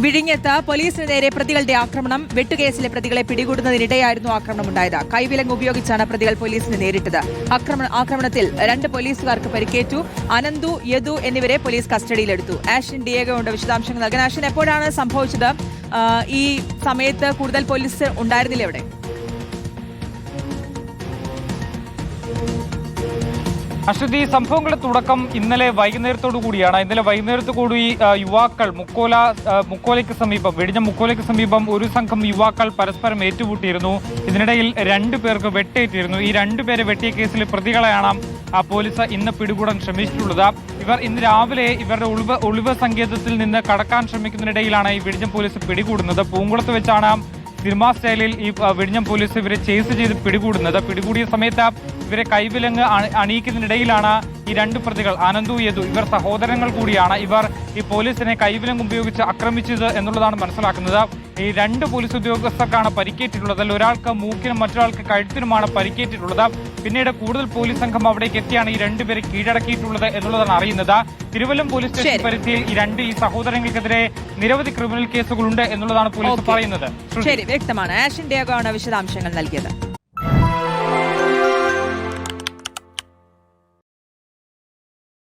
വിഴിഞ്ഞത്ത് പോലീസിന് നേരെ പ്രതികളുടെ ആക്രമണം. വെട്ടുകേസിലെ പ്രതികളെ പിടികൂടുന്നതിനിടെയായിരുന്നു ആക്രമണമുണ്ടായത്. കൈവിലങ്ങ് ഉപയോഗിച്ചാണ് പ്രതികൾ പോലീസിനെ നേരിട്ടത്. ആക്രമണത്തിൽ 2 പോലീസുകാർക്ക് പരിക്കേറ്റു. അനന്തു, യദു എന്നിവരെ പോലീസ് കസ്റ്റഡിയിലെടുത്തു. ആഷിൻ ഡിയേഗോ ഉണ്ട് വിശദാംശങ്ങൾ നൽകാൻ. ആഷിൻ, എപ്പോഴാണ് സംഭവിച്ചത്? ഈ സമയത്ത് കൂടുതൽ പോലീസ് ഉണ്ടായിരുന്നില്ല ഇവിടെ? അശ്വതി, സംഭവങ്ങളുടെ തുടക്കം ഇന്നലെ വൈകുന്നേരത്തോടു കൂടിയാണ്. ഇന്നലെ വൈകുന്നേരത്തു കൂടി യുവാക്കൾ മുക്കോലയ്ക്ക് സമീപം, വെടിഞ്ഞ മുക്കോലയ്ക്ക് സമീപം ഒരു സംഘം യുവാക്കൾ പരസ്പരം ഏറ്റുമുട്ടിയിരുന്നു. ഇതിനിടയിൽ 2 പേർക്ക് വെട്ടേറ്റിരുന്നു. ഈ 2 പേരെ വെട്ടിയ കേസിലെ പ്രതികളെയാണ് പോലീസ് ഇന്ന് പിടികൂടാൻ ശ്രമിച്ചിട്ടുള്ളത്. ഇവർ ഇന്ന് രാവിലെ ഇവരുടെ ഒളിവ് സങ്കേതത്തിൽ നിന്ന് കടക്കാൻ ശ്രമിക്കുന്നതിനിടയിലാണ് ഈ വെടിഞ്ഞം പോലീസ് പിടികൂടുന്നത്. പൂങ്കുളത്ത് വെച്ചാണ് സിനിമാ സ്റ്റൈലിൽ ഈ വെടിഞ്ഞം പോലീസ് ഇവരെ ചേസ് ചെയ്ത് പിടികൂടുന്നത്. പിടികൂടിയ സമയത്ത് ഇവരെ കൈവിലങ്ങ് അണിയിക്കുന്നതിനിടയിലാണ് ഈ 2 പ്രതികൾ അനന്തു, യദു, ഇവർ സഹോദരങ്ങൾ കൂടിയാണ്. ഇവർ ഈ പോലീസിനെ കൈവിലങ്ങ് ഉപയോഗിച്ച് ആക്രമിച്ചത് എന്നുള്ളതാണ് മനസ്സിലാക്കുന്നത്. ഈ 2 പോലീസ് ഉദ്യോഗസ്ഥർക്കാണ് പരിക്കേറ്റിട്ടുള്ളത്. അതിൽ ഒരാൾക്ക് മൂക്കിനും മറ്റൊരാൾക്ക് കഴുത്തിനുമാണ് പരിക്കേറ്റിട്ടുള്ളത്. പിന്നീട് കൂടുതൽ പോലീസ് സംഘം അവിടേക്ക് എത്തിയാണ് ഈ 2 പേരെ കീഴടക്കിയിട്ടുള്ളത് എന്നുള്ളതാണ് അറിയുന്നത്. തിരുവല്ലം പോലീസ് സ്റ്റേഷൻ പരിധിയിൽ ഈ സഹോദരങ്ങൾക്കെതിരെ നിരവധി ക്രിമിനൽ കേസുകളുണ്ട് എന്നുള്ളതാണ് പോലീസ് പറയുന്നത്. ശരി, വ്യക്തമാണ്. ആഷിൻ ഡിയേഗോ ആണ് വിശദാംശങ്ങൾ നൽകിയത്.